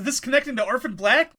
This connecting to Orphan Black?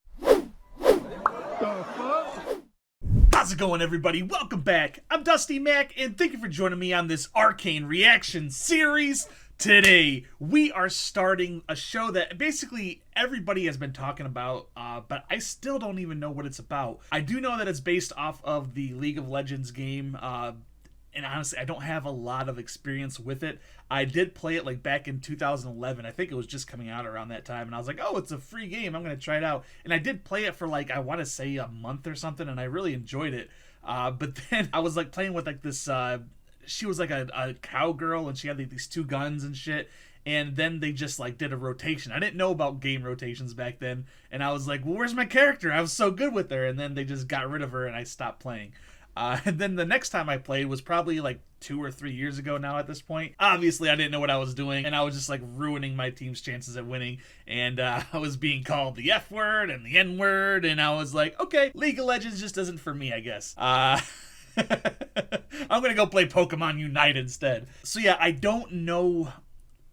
How's it going, everybody? Welcome back. I'm Dusty Mac, and thank you for joining me on this Arcane reaction series. Today, we are starting a show that basically everybody has been talking about, but I still don't even know what it's about. I do know that it's based off of the League of Legends game, and honestly, I don't have a lot of experience with it. I did play it like back in 2011. I think it was just coming out around that time, and I was like, oh, it's a free game. I'm going to try it out. And I did play it for like, I want to say a month or something, and I really enjoyed it. But then I was like playing with like this, she was like a cowgirl, and she had like these two guns and shit. And then they just like did a rotation. I didn't know about game rotations back then. And I was like, well, where's my character? I was so good with her. And then they just got rid of her and I stopped playing. And then the next time I played was probably like 2 or 3 years ago now at this point. Obviously, I didn't know what I was doing, and I was just like ruining my team's chances at winning. And I was being called the F word and the N word, and I was like, okay, League of Legends just isn't for me, I guess. I'm gonna go play Pokemon Unite instead. So yeah, I don't know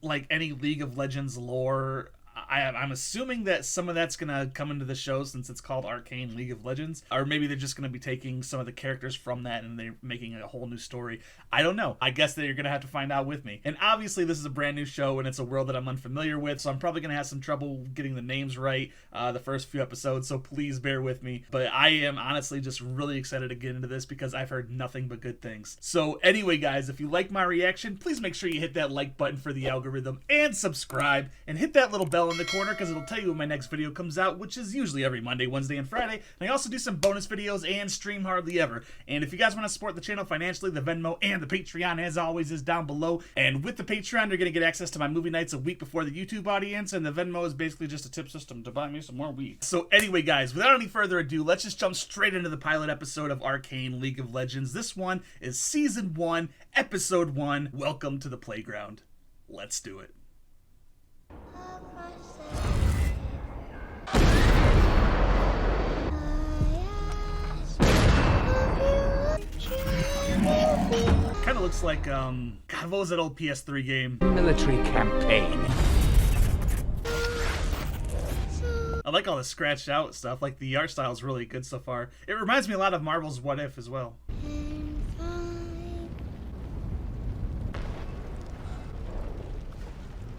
like any League of Legends lore. I'm assuming that some of that's gonna come into the show since it's called Arcane League of Legends, or maybe they're just gonna be taking some of the characters from that and they're making a whole new story. I don't know. I guess that you're gonna have to find out with me. And obviously this is a brand new show and it's a world that I'm unfamiliar with, so I'm probably gonna have some trouble getting the names right the first few episodes, so please bear with me. But I am honestly just really excited to get into this because I've heard nothing but good things. So anyway, guys, if you like my reaction, please make sure you hit that like button for the algorithm and subscribe and hit that little bell in the corner because it'll tell you when my next video comes out, which is usually every Monday, Wednesday, and Friday. And I also do some bonus videos and stream hardly ever. And if you guys want to support the channel financially, the Venmo and the Patreon, as always, is down below. And with the Patreon, you're going to get access to my movie nights a week before the YouTube audience, and the Venmo is basically just a tip system to buy me some more weed. So anyway, guys, without any further ado, let's just jump straight into the pilot episode of Arcane League of Legends. This one is Season 1, Episode 1, Welcome to the Playground. Let's do it. Kind of looks like, God, what was that old PS3 game? Military campaign. I like all the scratched out stuff. Like, the art style is really good so far. It reminds me a lot of Marvel's What If as well.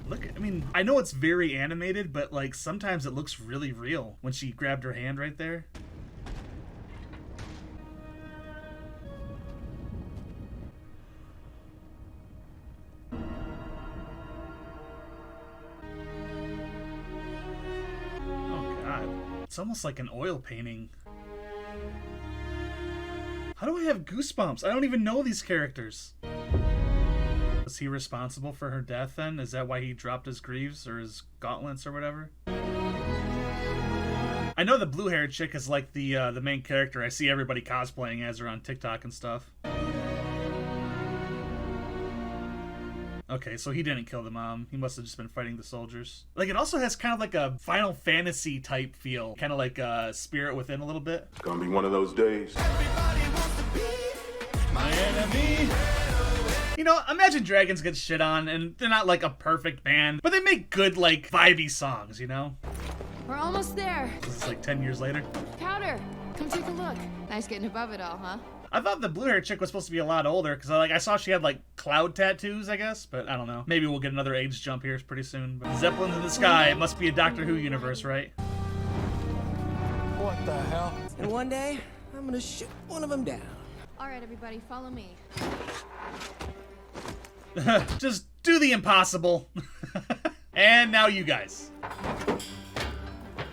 Look, I mean, I know it's very animated, but like sometimes it looks really real when she grabbed her hand right there. It's almost like an oil painting. How do I have goosebumps? I don't even know these characters. Was he responsible for her death then? Is that why he dropped his greaves or his gauntlets or whatever? I know the blue-haired chick is like the main character. I see everybody cosplaying as her on TikTok and stuff. Okay, so he didn't kill the mom. He must have just been fighting the soldiers. Like, it also has kind of like a Final Fantasy type feel. Kind of like Spirit Within a little bit. It's gonna be one of those days. Everybody wants to be my enemy. You know, Imagine Dragons get shit on, and they're not like a perfect band, but they make good, like, vibey songs, you know? We're almost there. This is like 10 years later. Powder, come take a look. Nice getting above it all, huh? I thought the blue-haired chick was supposed to be a lot older, because I saw she had, like, cloud tattoos, I guess, but I don't know. Maybe we'll get another age jump here pretty soon. But Zeppelins in the sky, it must be a Doctor Who universe, right? What the hell? And one day, I'm gonna shoot one of them down. All right, everybody, follow me. Just do the impossible. And now you guys.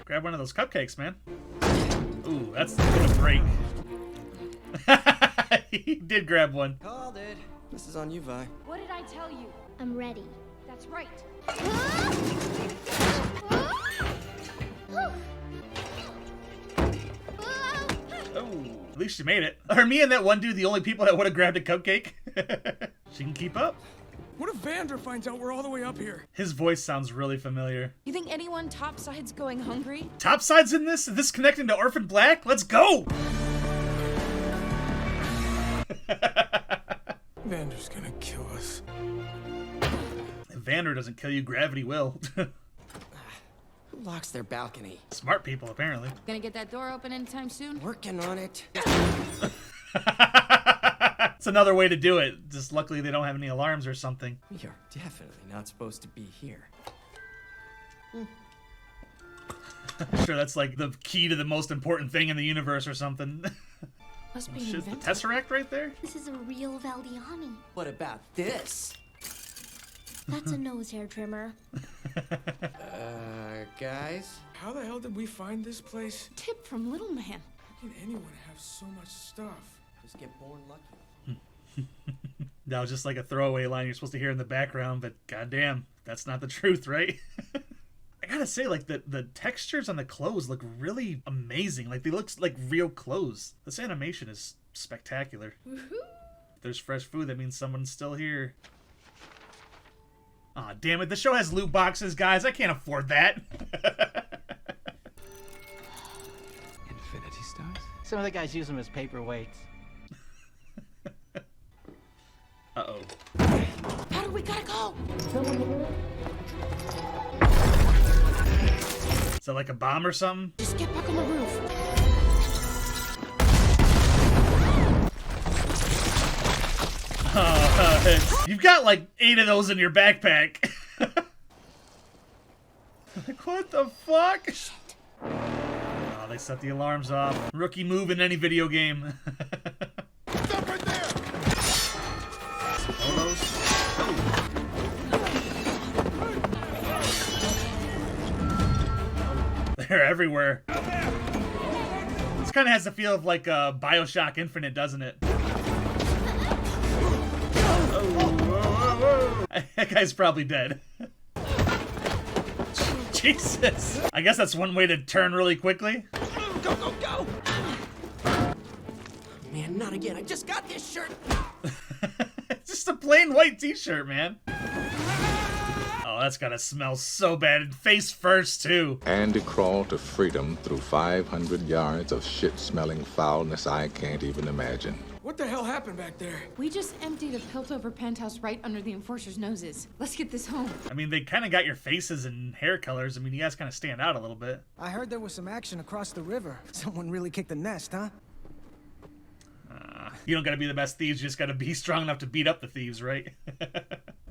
Grab one of those cupcakes, man. Ooh, that's gonna break. He did grab one. Called it. This is on you, Vi. What did I tell you? I'm ready. That's right. Oh, at least she made it. Are me and that one dude the only people that would have grabbed a cupcake? She can keep up. What if Vander finds out we're all the way up here? His voice sounds really familiar. You think anyone Topside's going hungry? Topside's in this? Is this connecting to Orphan Black? Let's go! Vander's gonna kill us. If Vander doesn't kill you, gravity will. locks their balcony? Smart people, apparently. Gonna get that door open anytime soon? Working on it. It's another way to do it. Just luckily they don't have any alarms or something. We are definitely not supposed to be here. I'm sure that's like the key to the most important thing in the universe or something. Must be Shit's the invented. Tesseract right there? This is a real Valdiani. What about this? That's a nose hair trimmer. Guys? How the hell did we find this place? Tip from Little Man. How can anyone have so much stuff? Just get born lucky. That was just like a throwaway line you're supposed to hear in the background, but goddamn, that's not the truth, right? I gotta say, like, the textures on the clothes look really amazing. Like, they look like real clothes. This animation is spectacular. If there's fresh food, that means someone's still here. Aw, damn it. The show has loot boxes, guys. I can't afford that. Infinity stones? Some of the guys use them as paperweights. Uh-oh. How do we gotta go? Is that like a bomb or something? Just get back on the roof. You've got like 8 of those in your backpack. Like, what the fuck? Shit. Oh, they set the alarms off. Rookie move in any video game. Stop right there! All those. Oh. They're everywhere. This kind of has the feel of like Bioshock Infinite, doesn't it? Oh, that guy's probably dead. Jesus. I guess that's one way to turn really quickly. Go, go, go! Man, not again. I just got this shirt. It's just a plain white t-shirt, man. Oh, that's gotta smell so bad. Face first, too. Andy crawled to freedom through 500 yards of shit-smelling foulness I can't even imagine. What the hell happened back there? We just emptied a Piltover penthouse right under the enforcer's noses. Let's get this home. I mean, they kind of got your faces and hair colors. I mean, you guys kind of stand out a little bit. I heard there was some action across the river. Someone really kicked the nest, huh? You don't gotta be the best thieves. You just gotta be strong enough to beat up the thieves, right?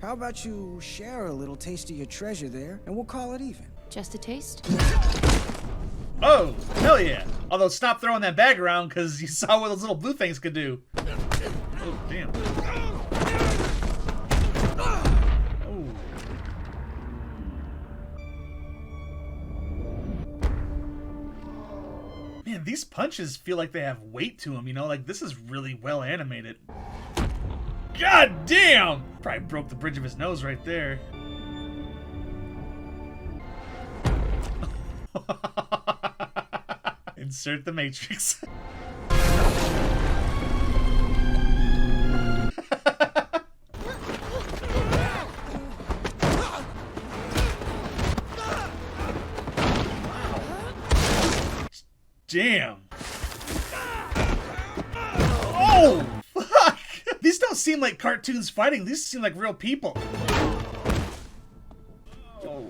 How about you share a little taste of your treasure there, and we'll call it even. Just a taste? Oh, hell yeah. Although, stop throwing that bag around, because you saw what those little blue things could do. Oh, damn. Oh. Man, these punches feel like they have weight to them, you know? Like, this is really well animated. God damn! Probably broke the bridge of his nose right there. Insert the Matrix. Damn. Oh, fuck. These don't seem like cartoons fighting. These seem like real people. Oh.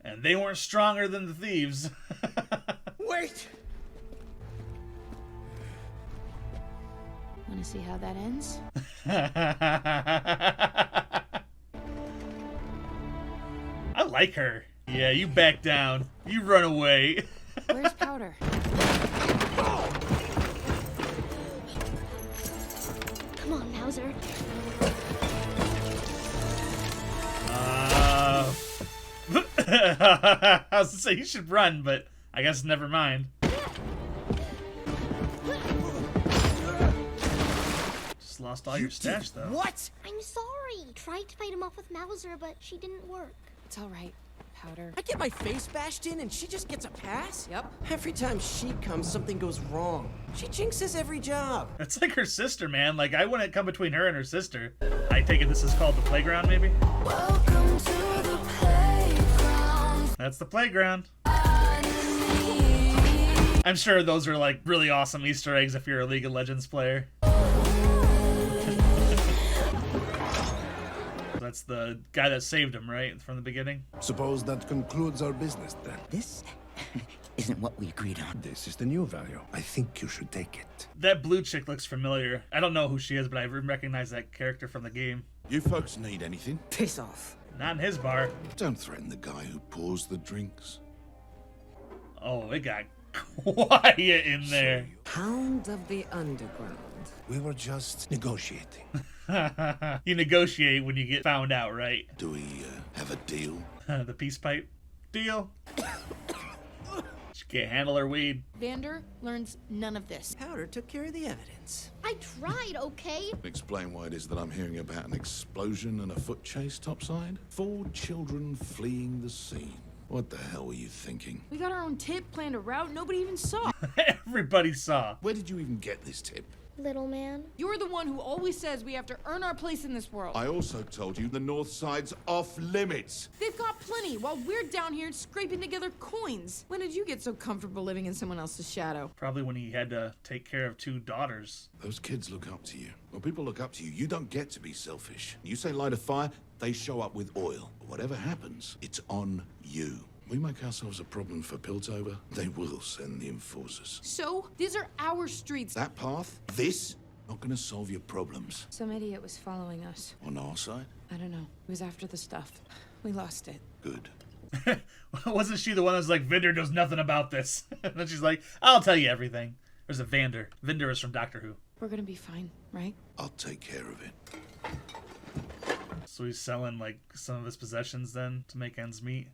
And they weren't stronger than the thieves. Wait! Wanna see how that ends? I like her. Yeah, you back down. You run away. Where's Powder? Come on, Mauser. I was gonna say you should run, but I guess never mind. Just lost all your stash, though. What? I'm sorry. Tried to fight him off with Mauser, but she didn't work. It's alright, Powder. I get my face bashed in and she just gets a pass? Yep. Every time she comes, something goes wrong. She jinxes every job. That's like her sister, man. Like, I wouldn't come between her and her sister. I take it this is called the playground, maybe? Welcome to the playground. That's the playground. I'm sure those are like really awesome Easter eggs if you're a League of Legends player. that's the guy that saved him, right? From the beginning? Suppose that concludes our business then. This isn't what we agreed on. This is the new value. I think you should take it. That blue chick looks familiar. I don't know who she is, but I recognize that character from the game. You folks need anything? Piss off. Not in his bar. Don't threaten the guy who pours the drinks. Oh, it got quiet in there. Hound of the underground. We were just negotiating. You negotiate when you get found out, right? Do we have a deal? The peace pipe deal. She can't handle her weed. Vander learns none of this. Powder took care of the evidence. I tried, okay? Explain why it is that I'm hearing about an explosion and a foot chase topside? 4 children fleeing the scene. What the hell were you thinking? We got our own tip, planned a route, nobody even saw. Everybody saw. Where did you even get this tip? Little man. You're the one who always says we have to earn our place in this world. I also told you the north side's off limits. They've got plenty, while we're down here scraping together coins. When did you get so comfortable living in someone else's shadow? Probably when he had to take care of 2 daughters. Those kids look up to you. When people look up to you, you don't get to be selfish. You say light a fire, they show up with oil. Whatever happens, it's on you. We make ourselves a problem for Piltover, they will send the enforcers. So, these are our streets. That path, this, not gonna solve your problems. Some idiot was following us. On our side? I don't know. It was after the stuff. We lost it. Good. Wasn't she the one that was like, Vander knows nothing about this? And then she's like, I'll tell you everything. There's a Vander. Vander is from Doctor Who. We're gonna be fine, right? I'll take care of it. So he's selling like some of his possessions then to make ends meet.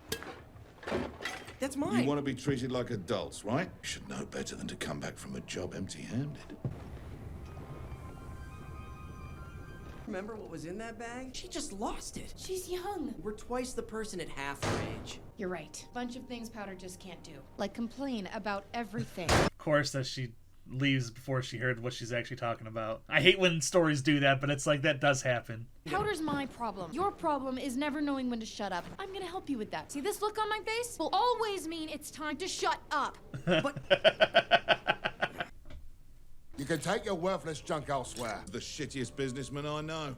That's mine. You want to be treated like adults, right? You should know better than to come back from a job empty-handed. Remember what was in that bag? She just lost it. She's young. We're twice the person at half her age. You're right. Bunch of things Powder just can't do. Like complain about everything. Of course, that she leaves before she heard what she's actually talking about. I hate when stories do that, but it's like that does happen. Powder's my problem. Your problem is never knowing when to shut up. I'm gonna help you with that. See this look on my face? Will always mean it's time to shut up. But You can take your worthless junk elsewhere. The shittiest businessman I know.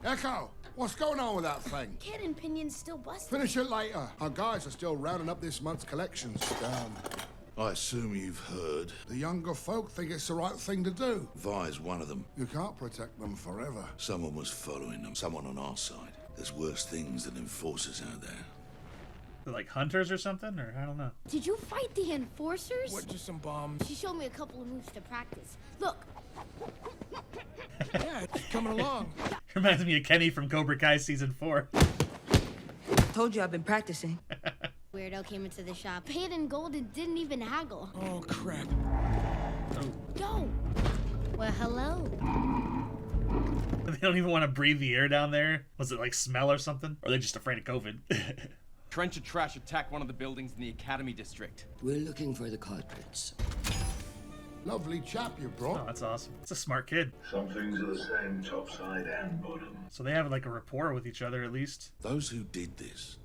Echo, what's going on with that thing? Kid and Pinion's still busted. Finish it later. Our guys are still rounding up this month's collections. I assume you've heard. The younger folk think it's the right thing to do. Vi's one of them. You can't protect them forever. Someone was following them. Someone on our side. There's worse things than enforcers out there. They're like hunters or something, or I don't know. Did you fight the enforcers? What, just some bombs? She showed me a couple of moves to practice. Look. Yeah, it's coming along. Reminds me of Kenny from Cobra Kai season 4. Told you I've been practicing. Weirdo came into the shop, paid in gold and didn't even haggle. Oh, crap. Yo. Well, hello. They don't even want to breathe the air down there. Was it like smell or something? Or are they just afraid of COVID? Trench of trash attacked one of the buildings in the Academy District. We're looking for the culprits. Lovely chap you brought. Oh, that's awesome. It's a smart kid. Some things are the same topside and bottom. So they have like a rapport with each other at least. Those who did this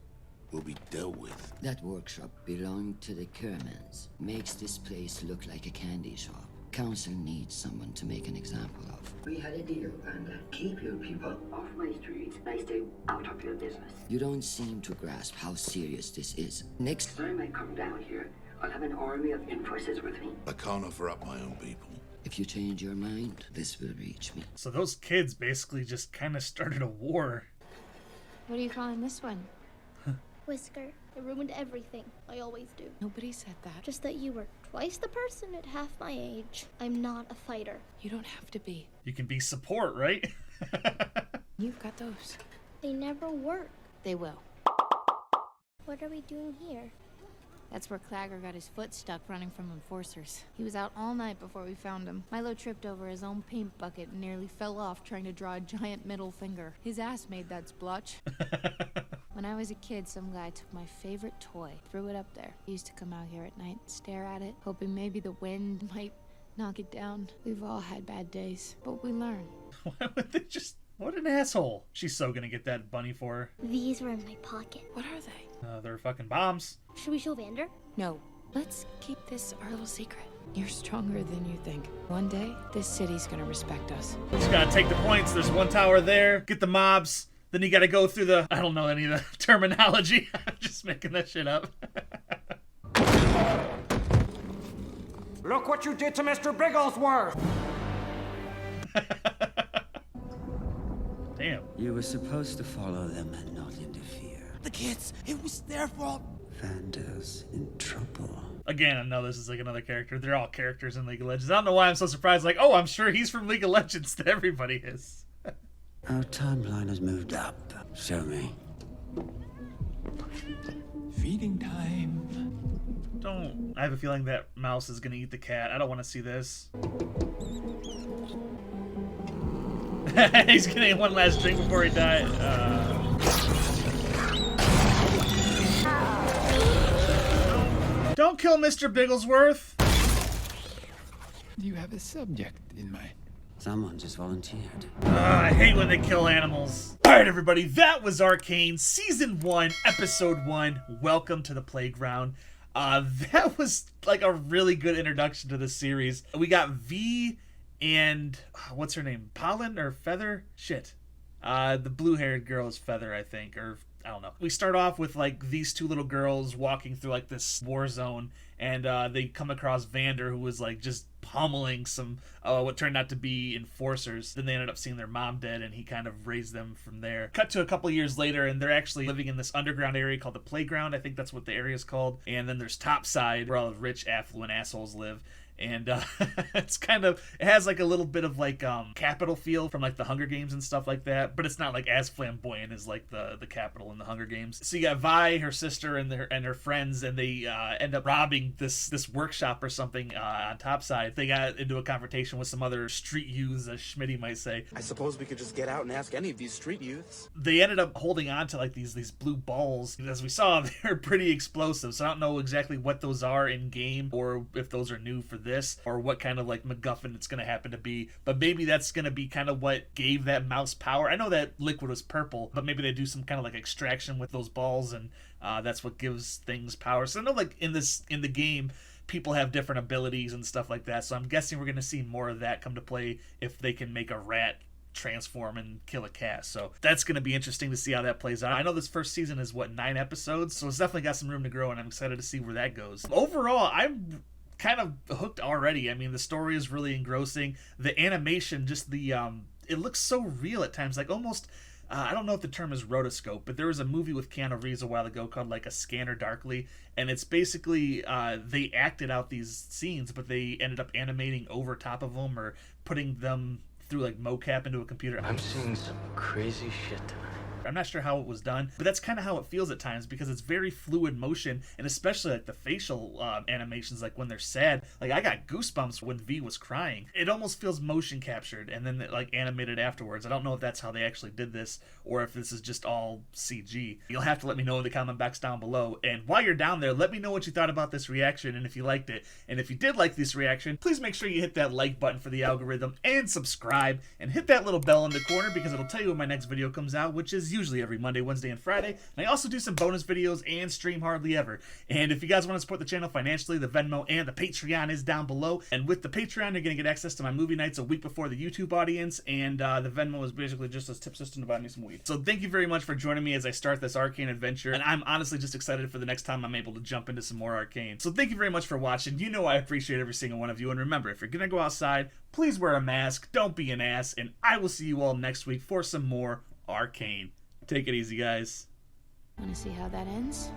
will be dealt with. That workshop belonged to the Kermans. Makes this place look like a candy shop. Council needs someone to make an example of. We had a deal, Vander. Keep your people off my streets. I stay out of your business. You don't seem to grasp how serious this is. Next time I come down here, I'll have an army of enforcers with me. I can't offer up my own people. If you change your mind, this will reach me. So those kids basically just kind of started a war. What are you calling this one? Whisker, it ruined everything. I always do. Nobody said that. Just that you were twice the person at half my age. I'm not a fighter. You don't have to be. You can be support, right? You've got those. They never work. They will. What are we doing here? That's where Clagger got his foot stuck running from enforcers. He was out all night before we found him. Milo tripped over his own paint bucket and nearly fell off trying to draw a giant middle finger. His ass made that splotch. When I was a kid, some guy took my favorite toy, threw it up there. He used to come out here at night, stare at it, hoping maybe the wind might knock it down. We've all had bad days, but we learn. Why would they just... What an asshole. She's so gonna get that bunny for her. These were in my pocket. What are they? They're fucking bombs. Should we show Vander? No. Let's keep this our little secret. You're stronger than you think. One day, this city's gonna respect us. Just gotta take the points. There's one tower there. Get the mobs. Then you gotta go through the... I don't know any of the terminology. I'm just making that shit up. Look what you did to Mr. Bigglesworth! Damn. You were supposed to follow them and not interfere. The kids, it was their fault. Vander's in trouble. Again, I know this is like another character. They're all characters in League of Legends. I don't know why I'm so surprised. Like, oh, I'm sure he's from League of Legends. That everybody is. Our timeline has moved up. Show me. Feeding time. Don't. I have a feeling that mouse is gonna eat the cat. I don't want to see this. He's getting one last drink before he dies. Don't kill Mr. Bigglesworth. You have a subject in mind. Someone just volunteered. I hate when they kill animals. Alright, everybody, that was Arcane Season 1, Episode 1. Welcome to the playground. That was like a really good introduction to the series. We got V and what's her name? Pollen or Feather? Shit. The blue-haired girl is Feather, I think, or I don't know. We start off with like these two little girls walking through like this war zone, and they come across Vander, who was like just pummeling some what turned out to be enforcers. Then they ended up seeing their mom dead, and he kind of raised them from there. Cut to a couple years later, and they're actually living in this underground area called the Playground. I think that's what the area is called. And then there's Topside, where all the rich, affluent assholes live. And it's kind of, it has like a little bit of like Capital feel from like the Hunger Games and stuff like that, but it's not like as flamboyant as like the Capital in the Hunger Games. So you got Vi, her sister, and her friends, and they end up robbing this workshop or something on Topside. They got into a confrontation with some other street youths, as Schmitty might say. I suppose we could just get out and ask any of these street youths. They ended up holding on to like these blue balls. As we saw, they're pretty explosive, so I don't know exactly what those are in game or if those are new for this, or what kind of like MacGuffin it's going to happen to be, but maybe that's going to be kind of what gave that mouse power. I know that liquid was purple, but maybe they do some kind of like extraction with those balls, and that's what gives things power. So I know like in the game, people have different abilities and stuff like that, so I'm guessing we're going to see more of that come to play if they can make a rat transform and kill a cat. So that's going to be interesting to see how that plays out. I know this first season is 9 episodes, so it's definitely got some room to grow, and I'm excited to see where that goes. Overall, I'm kind of hooked already. I mean, the story is really engrossing. The animation, just the it looks so real at times, like almost I don't know if the term is rotoscope, but there was a movie with Keanu Reeves a while ago called like A Scanner Darkly, and it's basically they acted out these scenes, but they ended up animating over top of them or putting them through like mocap into a computer. I'm seeing some crazy shit tonight. I'm not sure how it was done, but that's kind of how it feels at times, because it's very fluid motion, and especially like the facial animations, like when they're sad. Like I got goosebumps when V was crying. It almost feels motion captured and then like animated afterwards. I don't know if that's how they actually did this or if this is just all CG. You'll have to let me know in the comment box down below. And while you're down there, let me know what you thought about this reaction and if you liked it. And if you did like this reaction, please make sure you hit that like button for the algorithm and subscribe and hit that little bell in the corner, because it'll tell you when my next video comes out, which is usually every Monday, Wednesday, and Friday. And I also do some bonus videos and stream hardly ever. And if you guys want to support the channel financially, the Venmo and the Patreon is down below. And with the Patreon, you're going to get access to my movie nights a week before the YouTube audience, and the Venmo is basically just a tip system to buy me some weed. So thank you very much for joining me as I start this Arcane adventure, and I'm honestly just excited for the next time I'm able to jump into some more Arcane. So thank you very much for watching. You know I appreciate every single one of you, and remember, if you're going to go outside, please wear a mask, don't be an ass, and I will see you all next week for some more Arcane. Take it easy, guys. Want to see how that ends?